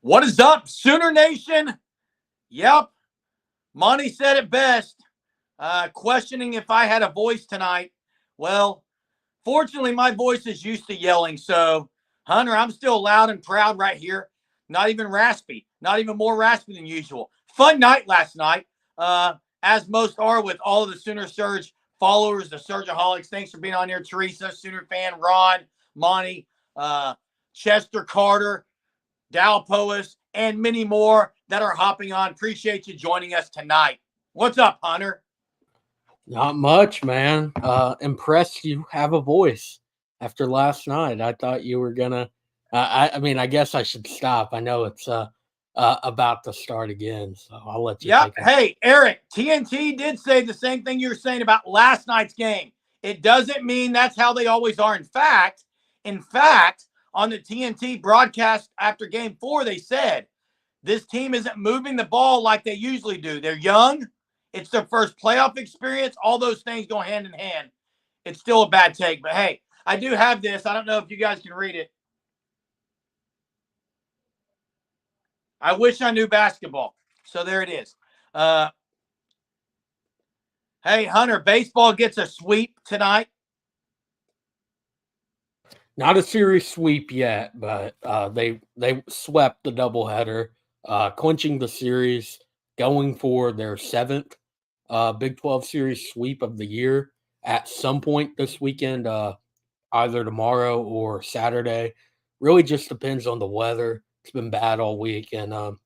What is up, Sooner Nation? Yep, Monty said it best. Questioning if I had a voice tonight. Well, fortunately, my voice is used to yelling. So, Hunter, I'm still loud and proud right here. Not even raspy. Not even more raspy than usual. Fun night last night, as most are with all of the Sooner Surge followers, the Surgeaholics. Thanks for being on here, Teresa, Sooner fan, Ron, Monty, Chester Carter, Dalpois, and many more that are hopping on. Appreciate you joining us tonight. What's up, Hunter? Not much, man. Impressed you have a voice after last night. I thought you were gonna. I mean, I guess I should stop. I know it's about to start again, so I'll let you. Yep. Hey, Eric, TNT did say the same thing you were saying about last night's game. It doesn't mean that's how they always are. In fact, on the TNT broadcast after Game 4, they said this team isn't moving the ball like they usually do. They're young. It's their first playoff experience. All those things go hand in hand. It's still a bad take, but hey, I do have this. I don't know if you guys can read it. I wish I knew basketball. So there it is. Hey, Hunter, baseball gets a sweep tonight. Not a series sweep yet, but they swept the doubleheader, clinching the series, going for their seventh Big 12 series sweep of the year at some point this weekend, either tomorrow or Saturday. Really just depends on the weather. It's been bad all week. And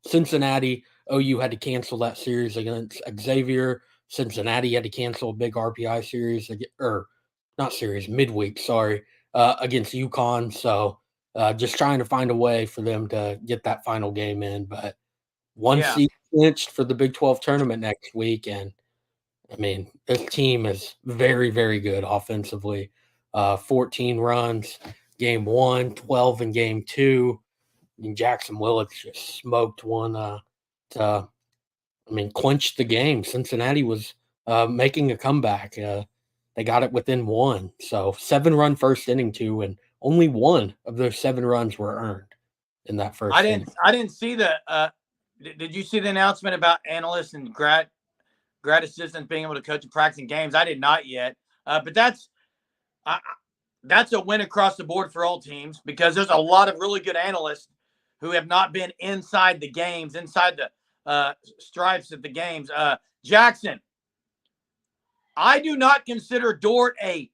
Cincinnati, OU had to cancel that series against Xavier. Cincinnati had to cancel a big RPI series, midweek, against UConn. So just trying to find a way for them to get that final game in. But one seed clinched for the Big 12 tournament next week. And, I mean, this team is very, very good offensively. 14 runs, Game 1, 12 in Game 2. I mean, Jackson Willits just smoked one to clinch the game. Cincinnati was making a comeback. They got it within one. So 7-run first inning too, and only one of those 7 runs were earned in that first inning. I didn't see the did you see the announcement about analysts and grad assistants being able to coach and practicing games? I did not yet. But that's a win across the board for all teams because there's a lot of really good analysts who have not been inside the games, inside the stripes of the games. Jackson, I do not consider Dort I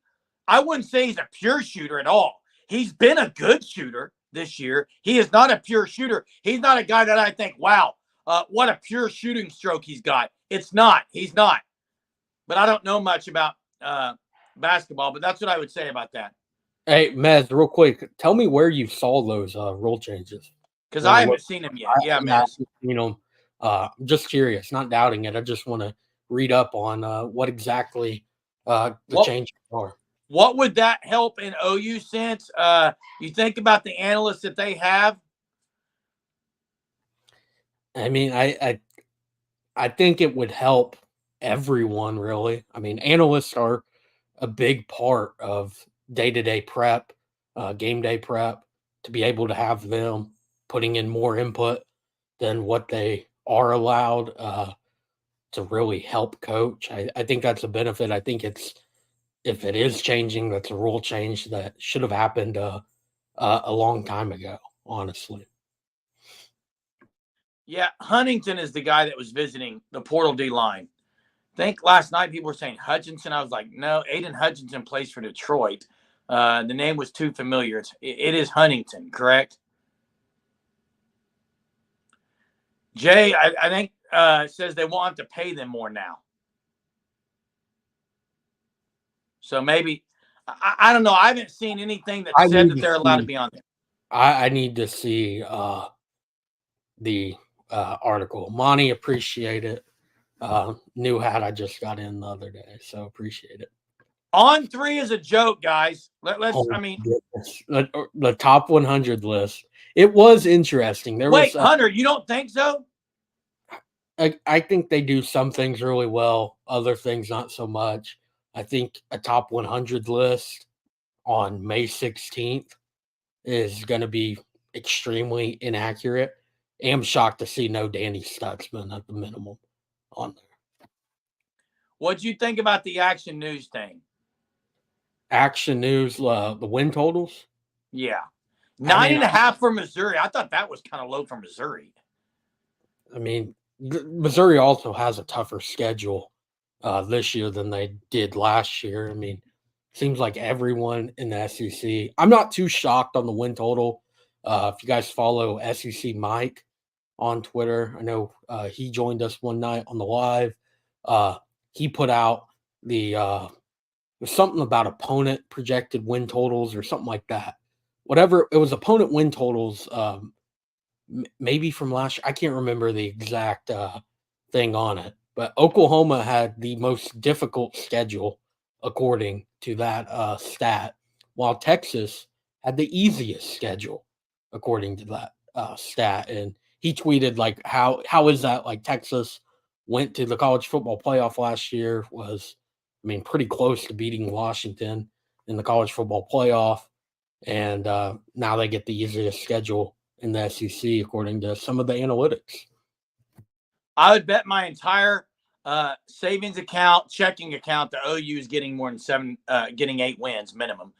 wouldn't say he's a pure shooter at all. He's been a good shooter this year. He is not a pure shooter. He's not a guy that I think, wow, what a pure shooting stroke he's got. It's not. He's not. But I don't know much about basketball, but that's what I would say about that. Hey, Mez, real quick, tell me where you saw those rule changes. Because I haven't seen them yet. Yeah, Mez. I'm just curious, not doubting it. I just want to read up on what exactly the changes are. What would that help in OU sense? You think about the analysts that they have. I mean, I think it would help everyone, really. I mean, analysts are a big part of day-to-day prep, game day prep, to be able to have them putting in more input than what they are allowed to really help coach. I think that's a benefit. I think if it is changing, that's a rule change that should have happened a long time ago, honestly. Yeah, Huntington is the guy that was visiting the Portal D line. I think last night people were saying Hutchinson. I was like, no, Aiden Hutchinson plays for Detroit. The name was too familiar. It is Huntington, correct? Jay, I think says they won't have to pay them more now. So maybe I don't know. I haven't seen anything that said that they're allowed to be on there. I need to see the article. Monty, appreciate it. New hat I just got in the other day, so appreciate it. On 3 is a joke, guys. The top 100 list. It was interesting. Wait, Hunter, you don't think so? I think they do some things really well, other things not so much. I think a top 100 list on May 16th is going to be extremely inaccurate. I'm shocked to see no Danny Stutzman at the minimum on there. What'd you think about the Action News thing? Action News, the win totals? Yeah. 9.5 for Missouri. I thought that was kind of low for Missouri. I mean, Missouri also has a tougher schedule this year than they did last year. I mean, seems like everyone in the SEC. I'm not too shocked on the win total. If you guys follow SEC Mike on Twitter, I know he joined us one night on the live. He put out there's something about opponent projected win totals or something like that. Whatever it was, opponent win totals. Maybe from last year. I can't remember the exact thing on it, but Oklahoma had the most difficult schedule according to that stat, while Texas had the easiest schedule according to that stat. And he tweeted like, how is that? Like Texas went to the college football playoff last year, was, I mean, pretty close to beating Washington in the college football playoff, and now they get the easiest schedule in the SEC according to some of the analytics. I would bet my entire savings account, checking account, the OU is getting more than getting 8 wins minimum,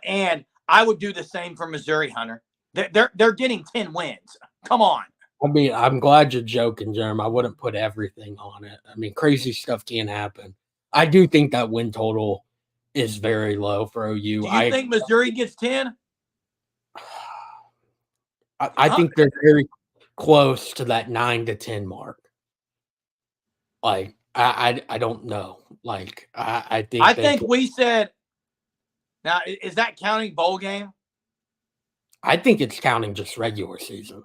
and I would do the same for Missouri, Hunter. They're getting 10 wins. Come on. I mean, I'm glad you're joking, Jeremy. I wouldn't put everything on it. I mean, crazy stuff can happen. I do think that win total is very low for OU. Do you think Missouri gets 10? I think they're very close to that 9 to 10 mark. Like, I don't know. Like, I think we said. Now, is that counting bowl game? I think it's counting just regular season.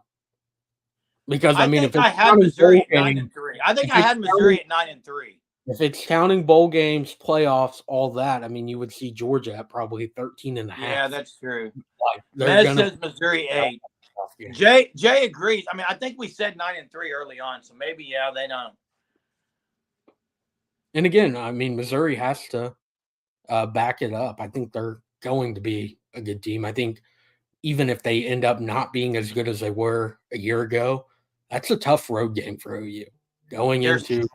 Because I mean, if I had Missouri at 9-3, I think I had Missouri at 9-3. If it's counting bowl games, playoffs, all that, I mean, you would see Georgia at probably 13.5. Yeah, that's true. Like, Mez says Missouri 8. Jay agrees. I mean, I think we said 9-3 early on, so maybe they don't. And again, I mean, Missouri has to back it up. I think they're going to be a good team. I think even if they end up not being as good as they were a year ago, that's a tough road game for OU. Going into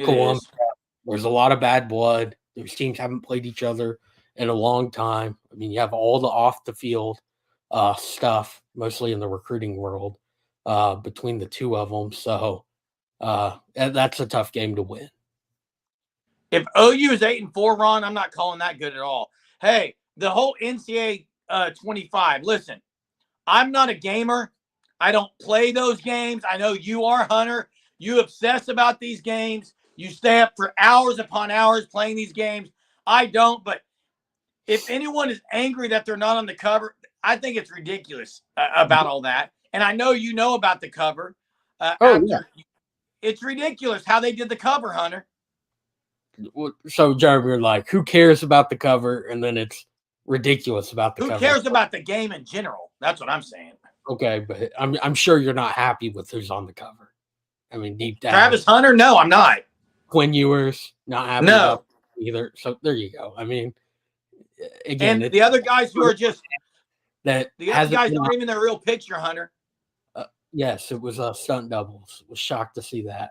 Columbia, there's a lot of bad blood. Those teams haven't played each other in a long time. I mean, you have all the off the field stuff, mostly in the recruiting world, between the two of them. So that's a tough game to win. If OU is 8-4, Ron, I'm not calling that good at all. Hey, the whole NCAA 25. Listen, I'm not a gamer. I don't play those games. I know you are, Hunter. You obsess about these games. You stay up for hours upon hours playing these games. I don't, but if anyone is angry that they're not on the cover, I think it's ridiculous about all that. And I know you know about the cover. Yeah. It's ridiculous how they did the cover, Hunter. So, Jeremy, you're like, who cares about the cover? And then it's ridiculous about the cover. Who cares about the game in general? That's what I'm saying. Okay, but I'm sure you're not happy with who's on the cover. I mean, deep down. Travis Hunter? No, I'm not. Quinn Ewers, not happy about either. So there you go. I mean, again, and the other guys who are just that the other guys aren't even their real picture, Hunter. Yes, it was stunt doubles. Was shocked to see that.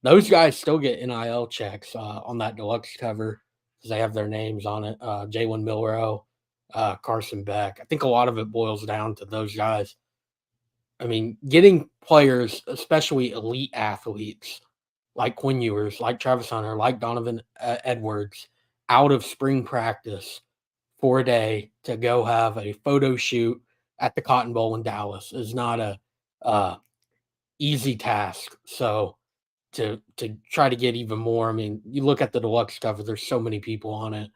Those guys still get NIL checks on that deluxe cover because they have their names on it. Jalen Milroe, Carson Beck. I think a lot of it boils down to those guys. I mean, getting players, especially elite athletes like Quinn Ewers, like Travis Hunter, like Donovan Edwards, out of spring practice for a day to go have a photo shoot at the Cotton Bowl in Dallas is not a easy task. So to try to get even more, I mean, you look at the deluxe cover, there's so many people on it.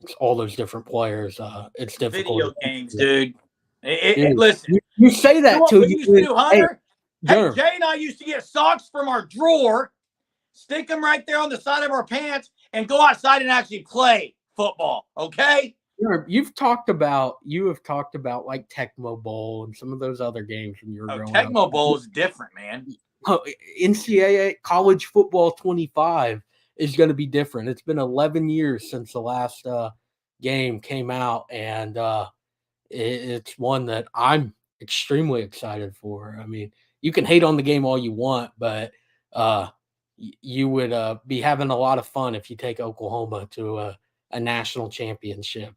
It's all those different players. It's difficult. Video games, dude. Listen, you say that too. You used to do, Hunter. Hey, Jay and I used to get socks from our drawer, stick them right there on the side of our pants, and go outside and actually play football. Okay. You have talked about like Tecmo Bowl and some of those other games when you were growing up. Tecmo Bowl is different, man. NCAA college football 25 is going to be different. It's been 11 years since the last game came out, and it's one that I'm extremely excited for. I mean, you can hate on the game all you want, but you would be having a lot of fun if you take Oklahoma to a national championship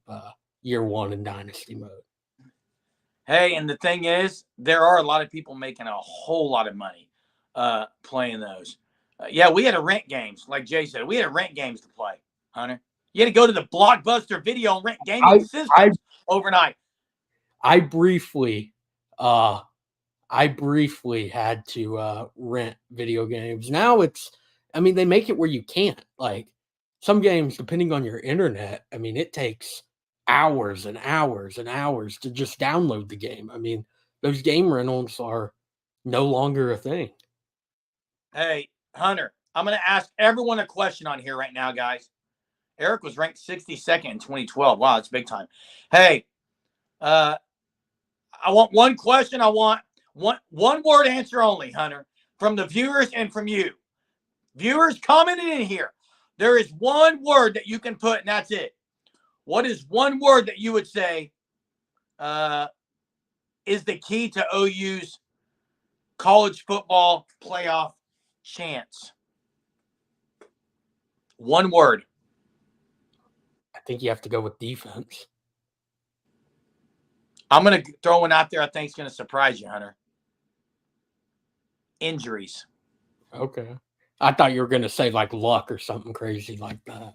year one in dynasty mode. Hey, and the thing is, there are a lot of people making a whole lot of money playing those. Yeah, we had to rent games, like Jay said. We had to rent games to play, Hunter. You had to go to the Blockbuster Video and rent gaming systems overnight. I briefly had to rent video games. Now they make it where you can't. Like some games, depending on your internet, I mean, it takes hours and hours and hours to just download the game. I mean, those game rentals are no longer a thing. Hey, Hunter, I'm going to ask everyone a question on here right now, guys. Eric was ranked 62nd in 2012. Wow, that's big time. Hey, I want one question. I want one word answer only, Hunter, from the viewers and from you. Viewers commenting in here. There is one word that you can put, and that's it. What is one word that you would say is the key to OU's college football playoff chance? One word. I think you have to go with defense. I'm going to throw one out there I think is going to surprise you, Hunter. Injuries. Okay. I thought you were going to say like luck or something crazy like that.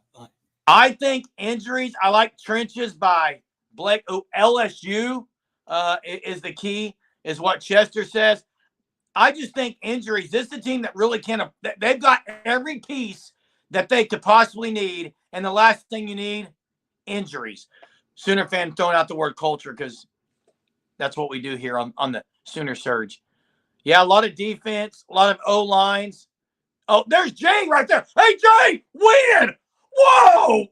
I think injuries. I like Trenches by Blake. LSU is the key, is what Chester says. I just think injuries. This is a team that really can. They've got every piece that they could possibly need. And the last thing you need, injuries. Sooner fan throwing out the word culture because that's what we do here on the Sooner Surge. Yeah, a lot of defense, a lot of O-lines. Oh, there's Jay right there. Hey, Jay, win! Whoa!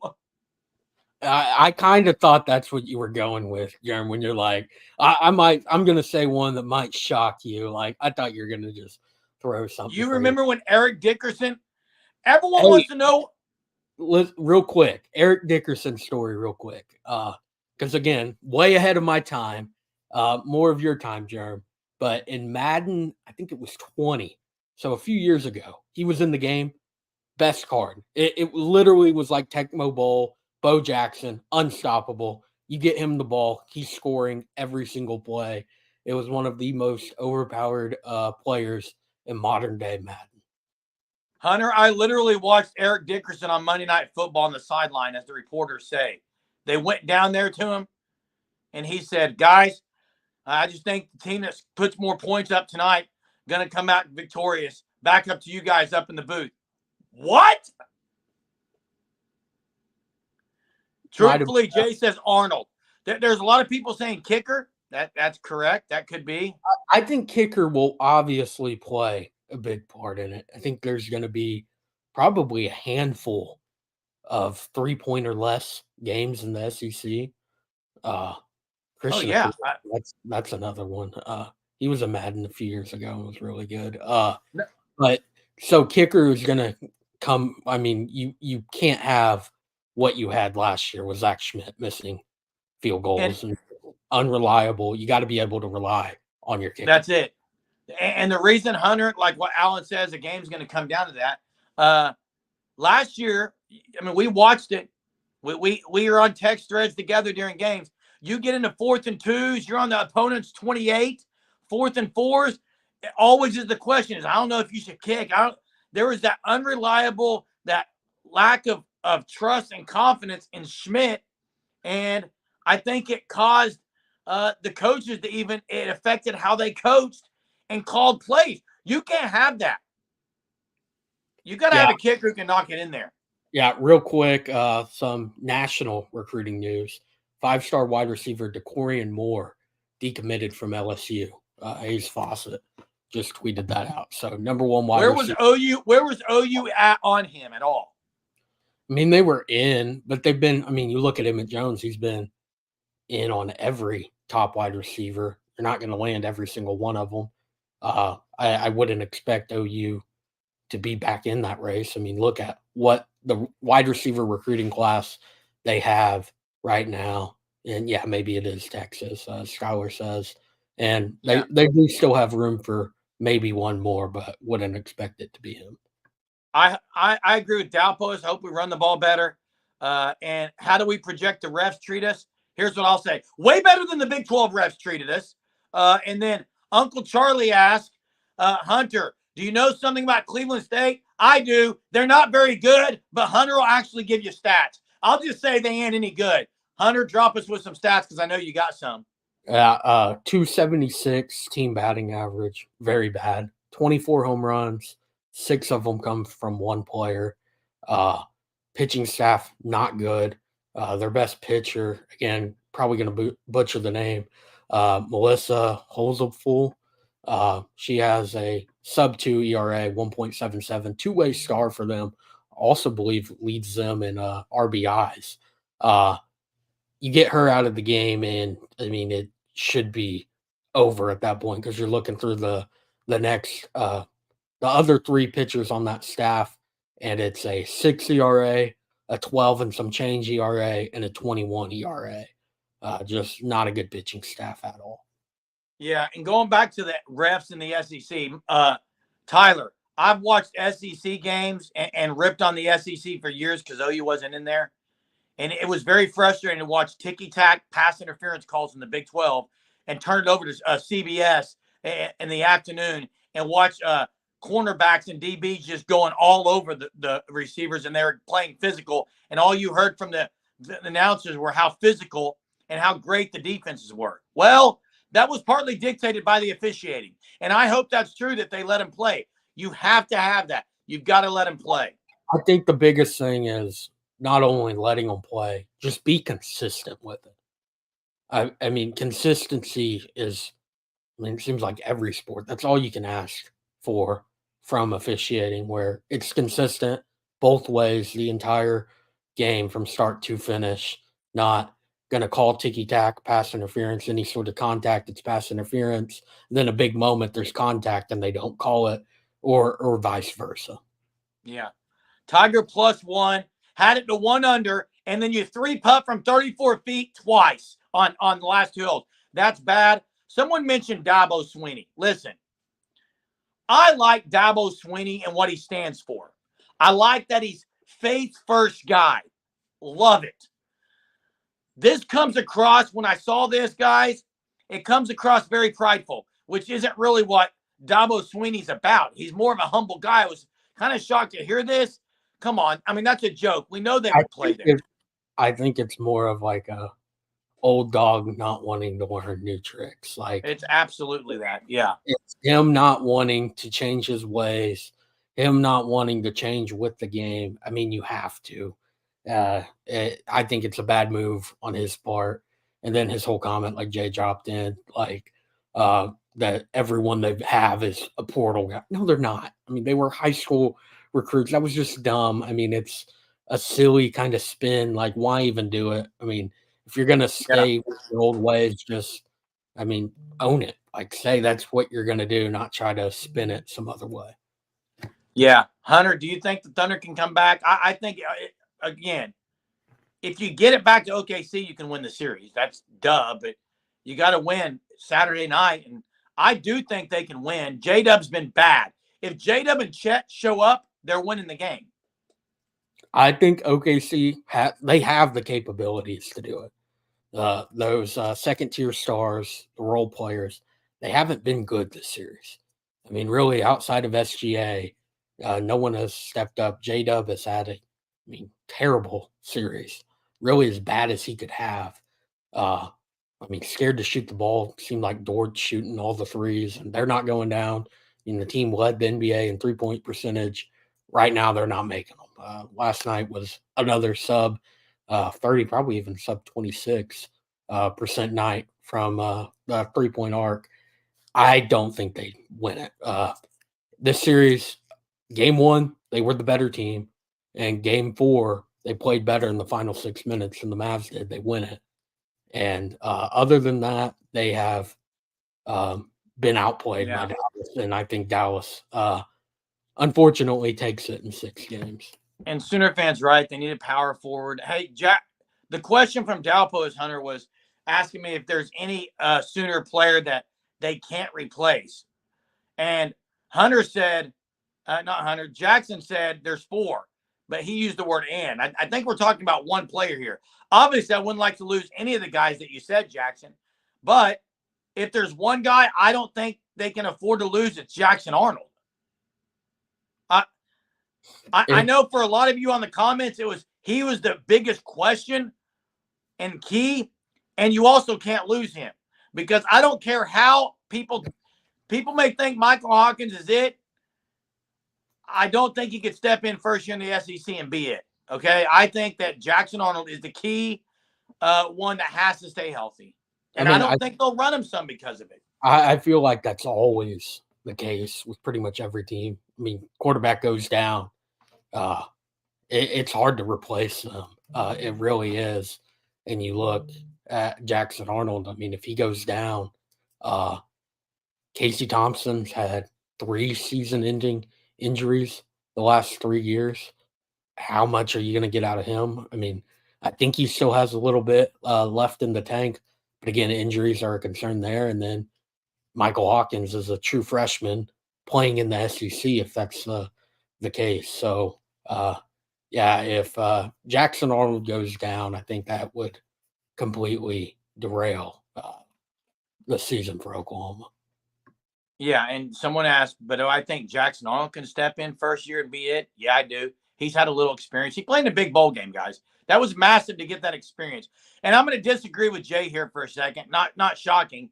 I kind of thought that's what you were going with, Jeremy, when you're like, I'm going to say one that might shock you. Like, I thought you were going to just throw something. You remember when Eric Dickerson, everyone wants to know. Real quick, Eric Dickerson's story real quick. Because, again, way ahead of my time, more of your time, Jeremy. But in Madden, I think it was 20. So a few years ago, he was in the game. Best card. It literally was like Tecmo Bowl, Bo Jackson, unstoppable. You get him the ball, he's scoring every single play. It was one of the most overpowered players in modern day Madden. Hunter, I literally watched Eric Dickerson on Monday Night Football on the sideline, as the reporters say. They went down there to him, and he said, guys, I just think the team that puts more points up tonight going to come out victorious. Back up to you guys up in the booth. What? Truthfully, Jay says Arnold. There's a lot of people saying kicker. That's correct. That could be. I think kicker will obviously play a big part in it. I think there's going to be probably a handful of 3-point or less games in the SEC. Christian, yeah, that's another one. He was a Madden a few years ago and was really good. But so kicker is going to come. I mean, you can't have what you had last year with Zach Schmidt missing field goals and unreliable. You got to be able to rely on your kicker. That's it. And the reason, Hunter, like what Alan says, the game's going to come down to that. Last year, I mean, we watched it. We were on text threads together during games. You get into 4th and 2s, you're on the opponent's 28, 4th and 4s. It always is the question is, I don't know if you should kick. There was that unreliable, that lack of trust and confidence in Schmidt. And I think it caused the coaches to it affected how they coached and called plays. You can't have that. You got to have a kicker who can knock it in there. Yeah, real quick, some national recruiting news. 5-star wide receiver DeCorian Moore decommitted from LSU. Hayes Fawcett just tweeted that out. So number one wide receiver. Where was OU at on him at all? I mean, they were in, but they've been. I mean, you look at Emmett Jones; he's been in on every top wide receiver. You're not going to land every single one of them. I wouldn't expect OU to be back in that race. I mean, look at what the wide receiver recruiting class they have right now. And yeah, maybe it is Texas. Skylar says And they do still have room for maybe one more, but wouldn't expect it to be him. I agree with Dabo. I hope we run the ball better. And how do we project the refs treat us? Here's what I'll say. Way better than the Big 12 refs treated us. And then Uncle Charlie asked, Hunter, do you know something about Cleveland State? I do. They're not very good, but Hunter will actually give you stats. I'll just say they ain't any good. Hunter, drop us with some stats because I know you got some. 276 team batting average, very bad. 24 home runs, 6 of them come from one player. Pitching staff, not good. Their best pitcher, again, probably going to butcher the name, Melissa Holzapfel. She has a sub-2 ERA, 1.77, two-way star for them. Also believe leads them in RBIs. You get her out of the game, and I mean it should be over at that point because you're looking through the next the other 3 pitchers on that staff, and it's a 6 ERA, a 12 and some change ERA, and a 21 ERA. Just not a good pitching staff at all. Yeah, and going back to the refs in the SEC, Tyler, I've watched SEC games and ripped on the SEC for years because OU wasn't in there. And it was very frustrating to watch ticky-tack pass interference calls in the Big 12 and turn it over to CBS in the afternoon and watch cornerbacks and DBs just going all over the receivers, and they were playing physical. And all you heard from the announcers were how physical and how great the defenses were. Well, that was partly dictated by the officiating. And I hope that's true that they let him play. You have to have that. You've got to let him play. I think the biggest thing is not only letting them play, just be consistent with it. I mean, consistency is, it seems like every sport. That's all you can ask for from officiating, where it's consistent both ways the entire game from start to finish, not going to call ticky-tack, pass interference, any sort of contact, it's pass interference. Then a big moment, there's contact, and they don't call it, or vice versa. Yeah. Tiger +1. Had it to 1 under, and then you 3-putt from 34 feet twice on the last 2 holes. That's bad. Someone mentioned Dabo Sweeney. Listen, I like Dabo Sweeney and what he stands for. I like that he's faith-first guy. Love it. This comes across, when I saw this, guys, it comes across very prideful, which isn't really what Dabo Sweeney's about. He's more of a humble guy. I was kind of shocked to hear this. Come on. I mean, that's a joke. We know they would play there. I think it's more of like a old dog not wanting to learn new tricks. Like, it's absolutely that. Yeah. It's him not wanting to change his ways, him not wanting to change with the game. I mean, you have to. I think it's a bad move on his part. And then his whole comment, like Jay dropped in, like that everyone they have is a portal guy. No, they're not. I mean, they were high school recruits. That was just dumb. I mean, it's a silly kind of spin. Like, why even do it? I mean, if you're going to stay with your old ways, just, I mean, own it. Like, say that's what you're going to do, not try to spin it some other way. Yeah. Hunter, do you think the Thunder can come back? I think, again, if you get it back to OKC, you can win the series. That's duh, but you got to win Saturday night. And I do think they can win. J-Dub's been bad. If J-Dub and Chet show up, they're winning the game. I think OKC, they have the capabilities to do it. Those second-tier stars, the role players, they haven't been good this series. I mean, really, outside of SGA, no one has stepped up. J-Dub has had terrible series, really as bad as he could have. Scared to shoot the ball. Seemed like Dort's shooting all the threes, and they're not going down. I mean, the team led the NBA in three-point percentage. Right now, they're not making them. Last night was another sub 30, probably even sub 26% night from the three-point arc. I don't think they win it. This series, game 1, they were the better team. And game 4, they played better in the final 6 minutes than the Mavs did. They win it. And other than that, they have been outplayed by Dallas. And I think Dallas, unfortunately, takes it in 6 games. And Sooner fans, right, they need a power forward. Hey, Jack, the question from Dalpo's Hunter was asking me if there's any Sooner player that they can't replace. And Jackson said there's 4, but he used the word and. I think we're talking about one player here. Obviously, I wouldn't like to lose any of the guys that you said, Jackson. But if there's one guy I don't think they can afford to lose, it's Jackson Arnold. I know for a lot of you on the comments, he was the biggest question and key, and you also can't lose him because I don't care how people may think Michael Hawkins is it. I don't think he could step in first year in the SEC and be it. Okay, I think that Jackson Arnold is the key one that has to stay healthy, and I don't think they'll run him some because of it. I feel like that's always the case with pretty much every team. I mean, quarterback goes down. It's hard to replace them. It really is. And you look at Jackson Arnold. I mean, if he goes down, Casey Thompson's had 3 season-ending injuries the last 3 years. How much are you going to get out of him? I mean, I think he still has a little bit left in the tank. But again, injuries are a concern there. And then Michael Hawkins is a true freshman playing in the SEC if that's the case. So, if Jackson Arnold goes down, I think that would completely derail the season for Oklahoma. Yeah, and someone asked, but do I think Jackson Arnold can step in first year and be it? Yeah, I do. He's had a little experience. He played in a big bowl game, guys. That was massive to get that experience. And I'm going to disagree with Jay here for a second. Not shocking.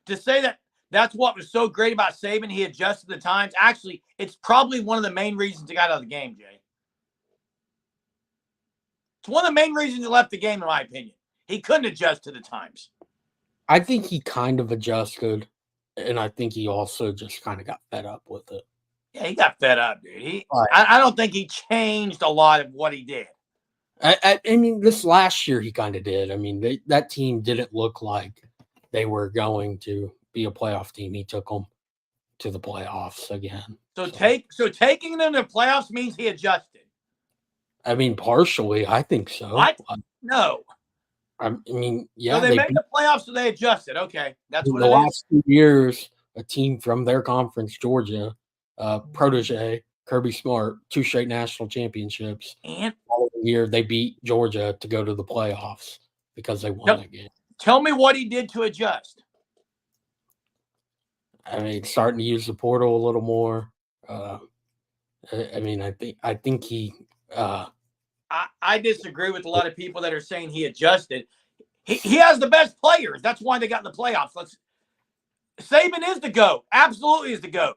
To say that that's what was so great about Saban, he adjusted the times. Actually, it's probably one of the main reasons he got out of the game, Jay. It's one of the main reasons he left the game, in my opinion. He couldn't adjust to the times. I think he kind of adjusted, and I think he also just kind of got fed up with it. Yeah, he got fed up, dude. I don't think he changed a lot of what he did. I mean, this last year he kind of did. I mean, that team didn't look like they were going to be a playoff team. He took them to the playoffs again. So taking them to the playoffs means he adjusted. I mean, partially, I think so. What? No. I mean, yeah. So they made the playoffs, so they adjusted. Okay, that's what it is. The last 2 years, a team from their conference, Georgia, protege, Kirby Smart, 2 straight national championships. And all year they beat Georgia to go to the playoffs because they won that game. Tell me what he did to adjust. I mean, starting to use the portal a little more. I mean, I think he. I disagree with a lot of people that are saying he adjusted. He has the best players. That's why they got in the playoffs. Saban is the GOAT. Absolutely is the GOAT.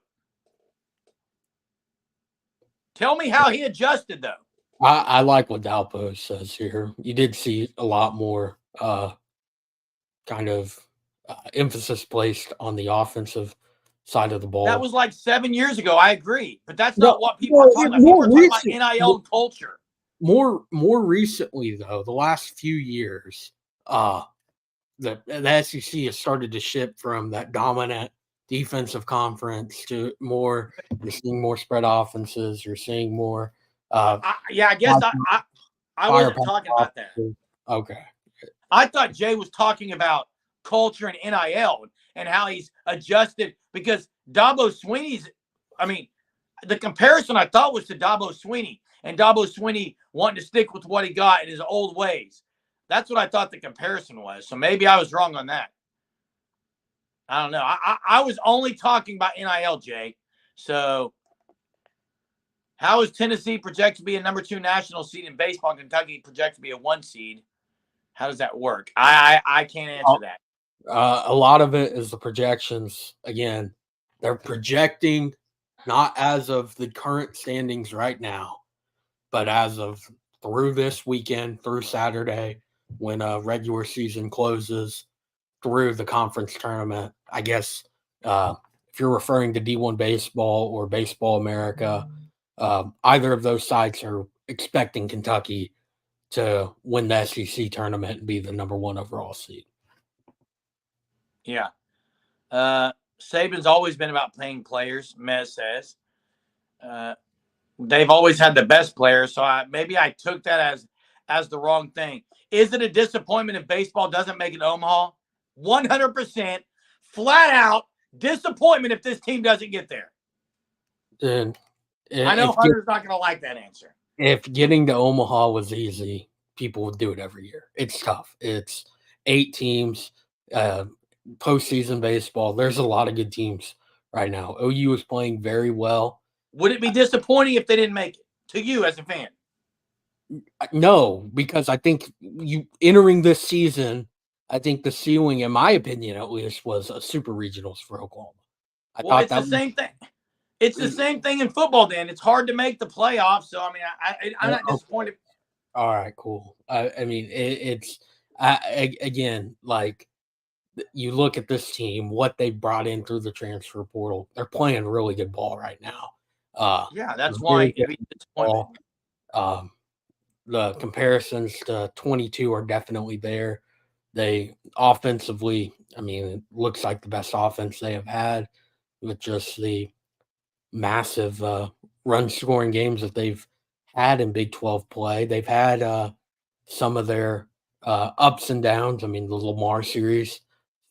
Tell me how he adjusted, though. I like what Dabo says here. You did see a lot more kind of emphasis placed on the offensive side of the ball. That was like 7 years ago. I agree. But that's not what people are talking about. People are talking about NIL and culture. More recently, though, the last few years, the SEC has started to shift from that dominant defensive conference to more. You're seeing more spread offenses. You're seeing more. I guess I wasn't talking about that. Okay. I thought Jay was talking about culture and NIL and how he's adjusted because Dabo Sweeney's. I mean, the comparison I thought was to Dabo Sweeney. And Dabo Sweeney wanting to stick with what he got in his old ways. That's what I thought the comparison was. So maybe I was wrong on that. I don't know. I was only talking about NIL, Jay. So how is Tennessee projected to be a number 2 national seed in baseball and Kentucky projected to be a 1 seed? How does that work? I can't answer that. A lot of it is the projections. Again, they're projecting not as of the current standings right now, but as of through this weekend, through Saturday, when regular season closes, through the conference tournament. I guess if you're referring to D1 Baseball or Baseball America, either of those sites are expecting Kentucky to win the SEC tournament and be the number 1 overall seed. Yeah. Saban's always been about playing players, Mez says. They've always had the best players, so maybe I took that as the wrong thing. Is it a disappointment if baseball doesn't make it to Omaha? 100%, flat out, Disappointment if this team doesn't get there. Then I know Hunter's not going to like that answer. If getting to Omaha was easy, people would do it every year. It's tough. It's 8 teams, postseason baseball. There's a lot of good teams right now. OU is playing very well. Would it be disappointing if they didn't make it to you as a fan? No, because I think you entering this season, I think the ceiling, in my opinion at least, was a super regionals for Oklahoma. It's the same thing. It's the same thing in football, Dan. It's hard to make the playoffs. So, I mean, I'm not disappointed. All right, cool. I mean, again, like, you look at this team, what they brought in through the transfer portal, they're playing really good ball right now. Yeah, that's why it'd be disappointing. The comparisons to 22 are definitely there. They offensively, I mean, it looks like the best offense they have had with just the massive run scoring games that they've had in Big 12 play. They've had some of their ups and downs. I mean, the Lamar series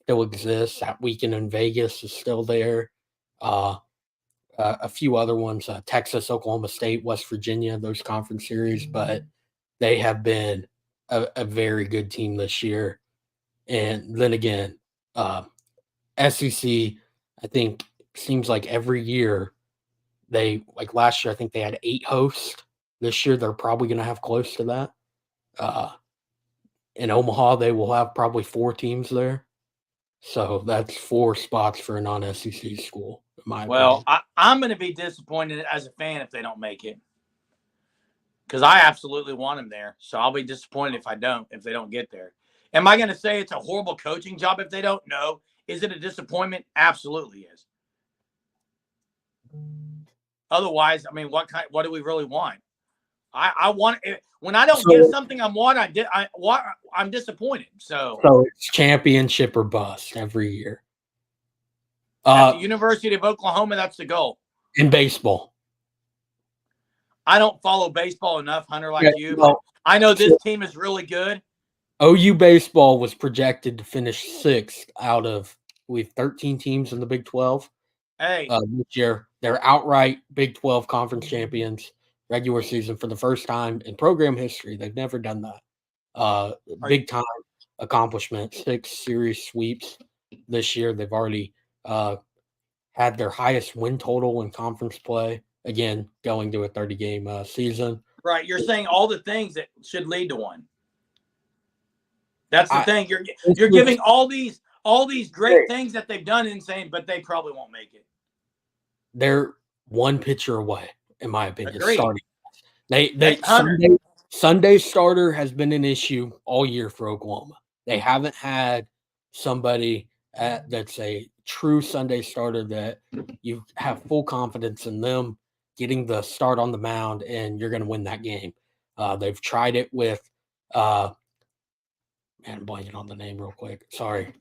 still exists. That weekend in Vegas is still there. A few other ones, Texas, Oklahoma State, West Virginia, those conference series, but they have been a very good team this year. And then again, SEC, I think, seems like every year like last year, I think they had 8 hosts. This year, they're probably going to have close to that. In Omaha, they will have probably 4 teams there. So that's 4 spots for a non-SEC school, in my opinion. I'm going to be disappointed as a fan if they don't make it, because I absolutely want them there. So I'll be disappointed if they don't get there. Am I going to say it's a horrible coaching job if they don't? No. Is it a disappointment? Absolutely is. Otherwise, I mean, what do we really want? I want it. When I don't get something I'm disappointed. So it's championship or bust every year. At the University of Oklahoma, that's the goal. In baseball. I don't follow baseball enough, Hunter, like you. But I know this team is really good. OU baseball was projected to finish 6th out of 13 teams in the Big 12. Hey, this year they're outright Big 12 conference champions, regular season for the first time in program history. They've never done that. Big time accomplishment. 6 series sweeps this year. They've already had their highest win total in conference play. Again, going to a 30-game season. Right. You're saying all the things that should lead to one. That's the thing. You're giving all these great things that they've done and saying, but they probably won't make it. They're one pitcher away, in my opinion. Agreed. Starting. Sunday starter has been an issue all year for Oklahoma. They haven't had somebody that's a true Sunday starter that you have full confidence in them getting the start on the mound, and you're going to win that game. They've tried it with I'm blanking on the name real quick. Sorry.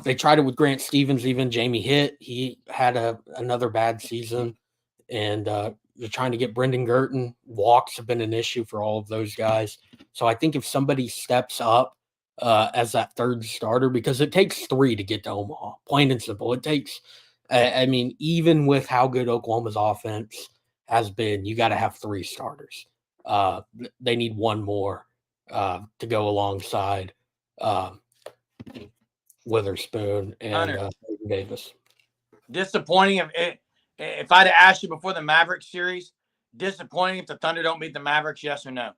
They tried it with Grant Stevens, even Jamie Hitt. He had another bad season. And you're trying to get Brendan Girton. Walks have been an issue for all of those guys. So I think if somebody steps up as that third starter, because it takes 3 to get to Omaha, plain and simple. It takes, I mean, even with how good Oklahoma's offense has been, you got to have 3 starters. They need one more to go alongside Witherspoon and Davis. Disappointing if I'd have asked you before the Mavericks series, disappointing if the Thunder don't beat the Mavericks, yes or no?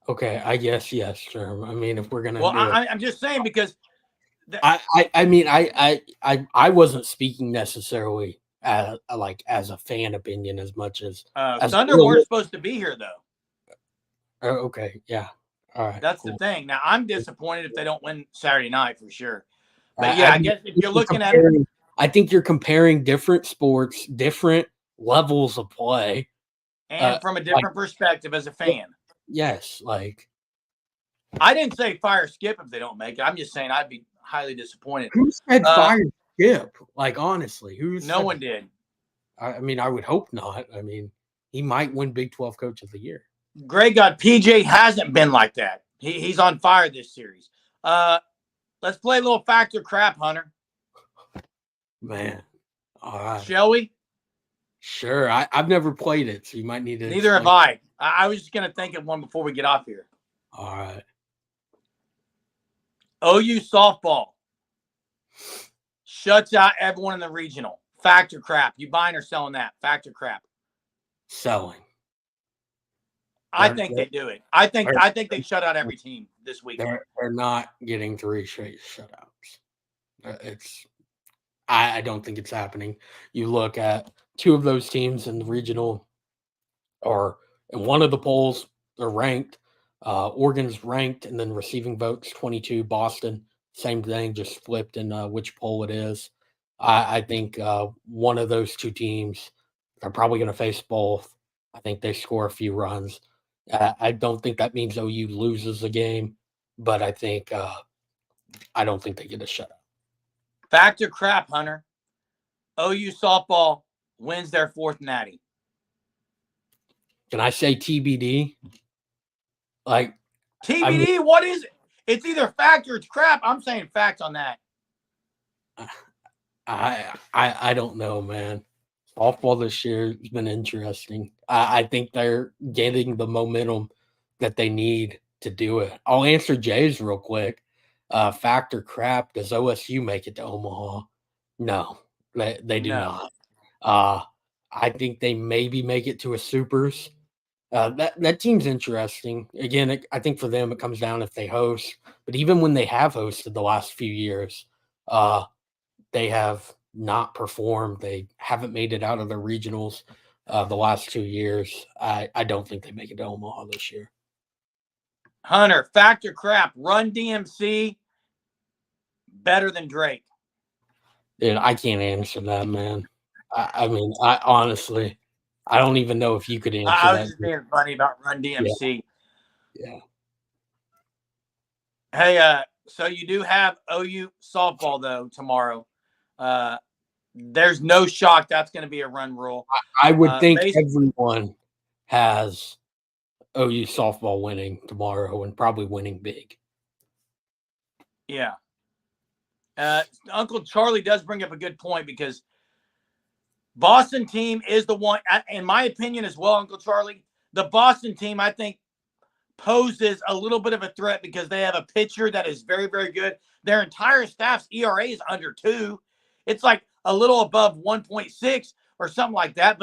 Okay, I guess yes, sure. I mean, if we're gonna, I'm just saying because I wasn't speaking necessarily as a fan opinion as much as Thunder weren't supposed to be here though. Okay, yeah, all right. That's cool. The thing. Now I'm disappointed if they don't win Saturday night for sure. But I guess if you're looking at it, I think you're comparing different sports, different levels of play, and from a different perspective as a fan. Yes, I didn't say fire Skip if they don't make it. I'm just saying I'd be highly disappointed. Who said fire Skip? Honestly, no one did. I mean, I would hope not. I mean, he might win Big 12 Coach of the Year. Great God, PJ hasn't been like that. He's on fire this series. Let's play a little factor crap, Hunter. Man. All right. Shall we? Sure. I've never played it, so you might need to Neither have explain. I was just going to think of one before we get off here. All right. OU softball shuts out everyone in the regional. Fact or crap? You buying or selling that? Fact or crap? Selling. I think they do it. I think they shut out every team this week. They're not getting 3 straight shutouts. I don't think it's happening. You look at 2 of those teams in the regional, or in one of the polls, they're ranked. Oregon's ranked, and then receiving votes 22. Boston, same thing, just flipped in which poll it is. I think one of those 2 teams, they're probably going to face both. I think they score a few runs. I don't think that means OU loses the game, but I don't think they get a shutout. Fact or crap, Hunter? OU softball wins their 4th natty. Can I say TBD? Like TBD? I mean, what is it? It's either fact or it's crap. I'm saying fact on that. I don't know, man. Softball this year has been interesting. I think they're getting the momentum that they need to do it. I'll answer Jay's real quick. Fact or crap, does OSU make it to Omaha? No, they do not. I think they maybe make it to a Supers. That team's interesting. Again, I think for them it comes down if they host. But even when they have hosted the last few years, they have not performed. They haven't made it out of the regionals the last 2 years. I don't think they make it to Omaha this year. Hunter, fact or crap, Run DMC better than Drake? Dude, I can't answer that, man. I mean, I honestly, I don't even know if you could answer that. I was just being funny about Run DMC. Yeah. Hey, so you do have OU softball, though, tomorrow. There's no shock that's going to be a run rule. I would think everyone has OU softball winning tomorrow and probably winning big. Yeah. Uncle Charlie does bring up a good point because Boston team is the one, in my opinion as well, Uncle Charlie, the Boston team, I think, poses a little bit of a threat because they have a pitcher that is very, very good. Their entire staff's ERA is under 2. It's like a little above 1.6 or something like that.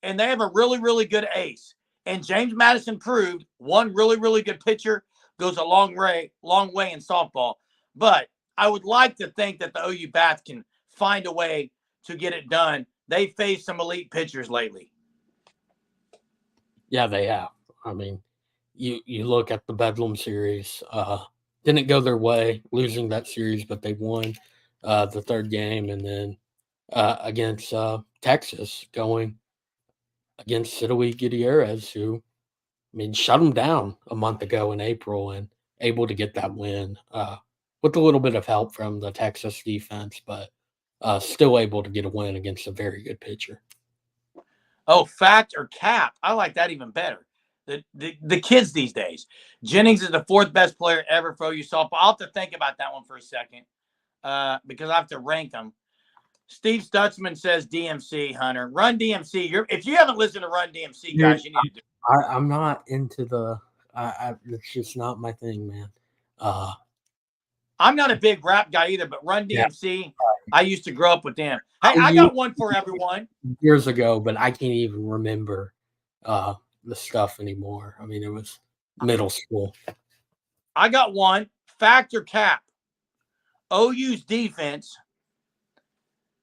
And they have a really, really good ace. And James Madison proved one really, really good pitcher goes a long way in softball. But I would like to think that the OU Bats can find a way to get it done. They faced some elite pitchers lately. Yeah, they have. I mean, you look at the Bedlam series, didn't go their way, losing that series, but they won the 3rd game, and then against Texas, going against Citawee Gutierrez, who, I mean, shut them down a month ago in April and able to get that win with a little bit of help from the Texas defense, but still able to get a win against a very good pitcher. Oh, fact or cap? I like that even better. The kids these days. Jennings is the 4th best player ever for OU softball. I'll have to think about that one for a second because I have to rank them. Steve Stutzman says DMC, Hunter. Run DMC. If you haven't listened to Run DMC, guys, you need to do it. I'm not into the it's just not my thing, man. I'm not a big rap guy either, but Run DMC, I used to grow up with them. Hey, I got one for everyone. Years ago, but I can't even remember the stuff anymore. I mean, it was middle school. I got one. Fact or cap? OU's defense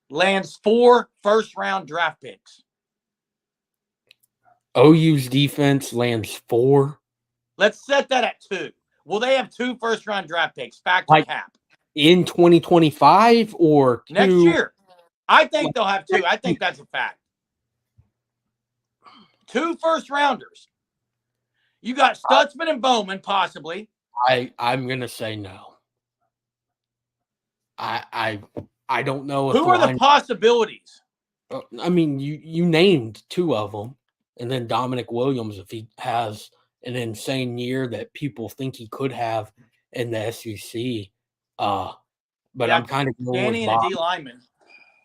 lands 4 first-round draft picks. OU's defense lands 4? Let's set that at 2. Will they have 2 first-round draft picks? Fact or cap? In 2025 or next year? I think they'll have 2. I think that's a fact. 2 first-rounders. You got Stutzman and Bowman, possibly. I'm going to say no. I don't know. Who are the possibilities? I mean, you named 2 of them, and then Dominic Williams, if he has an insane year that people think he could have in the SEC. But I'm kind of going Danny with Bob. and a D lineman.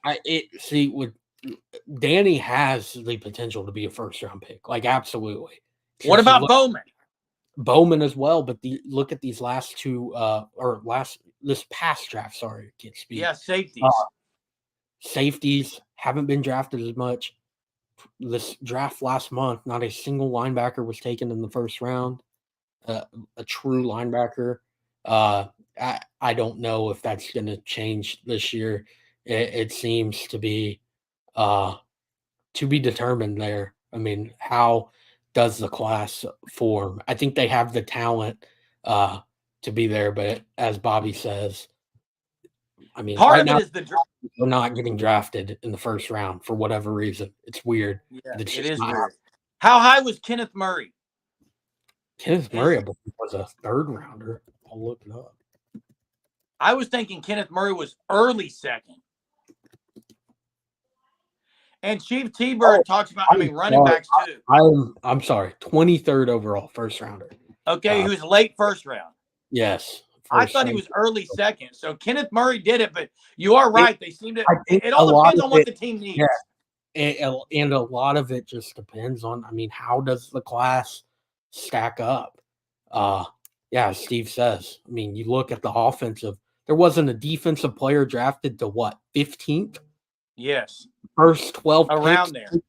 with Danny has the potential to be a first-round pick, like absolutely. What about Bowman? Bowman as well, but look at these last two this past draft. Sorry, can't speak. Yeah, safeties. Safeties haven't been drafted as much. This draft last month, not a single linebacker was taken in the first round. A true linebacker. I don't know if that's going to change this year. It seems to be determined there. I mean, how does the class form? I think they have the talent to be there, but as Bobby says, I mean, part right of now, it is they're not getting drafted in the first round for whatever reason. It's weird. Yeah, It's it is weird. How high was Kenneth Murray? Kenneth Murray was a third rounder. I'll look it up. I was thinking Kenneth Murray was early second. And Chief T-Bird talks about, running backs too. I'm sorry, 23rd overall, first rounder. Okay, who's late first round. Yes. I thought he was early second. So Kenneth Murray did it, but you are right. They seem to – it all depends on what the team needs. Yeah. And a lot of it just depends on, how does the class stack up? As Steve says, you look at the offensive. There wasn't a defensive player drafted to what, 15th? Yes. First 12 around picks, there.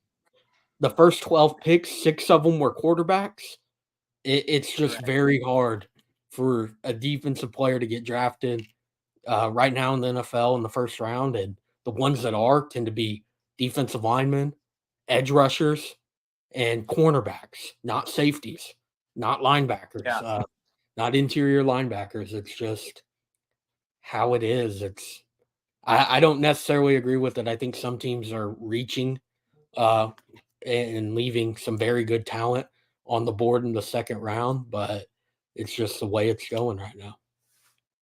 The first 12 picks, 6 of them were quarterbacks. It's just very hard for a defensive player to get drafted right now in the NFL in the first round. And the ones that tend to be defensive linemen, edge rushers, and cornerbacks, not safeties, not linebackers, not interior linebackers. It's just how it is. I don't necessarily agree with it. I think some teams are reaching and leaving some very good talent on the board in the second round, but it's just the way it's going right now.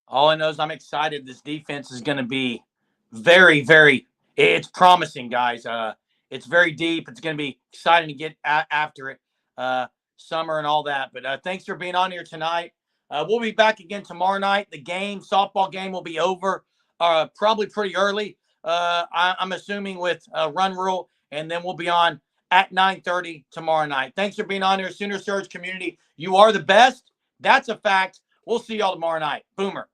All I know is I'm excited. This defense is going to be very, very – it's promising, guys. It's very deep. It's going to be exciting to get after it, summer and all that. But thanks for being on here tonight. We'll be back again tomorrow night. The softball game will be over probably pretty early, I'm assuming, with Run Rule, and then we'll be on at 9:30 tomorrow night. Thanks for being on here, Sooner Surge community. You are the best. That's a fact. We'll see y'all tomorrow night. Boomer.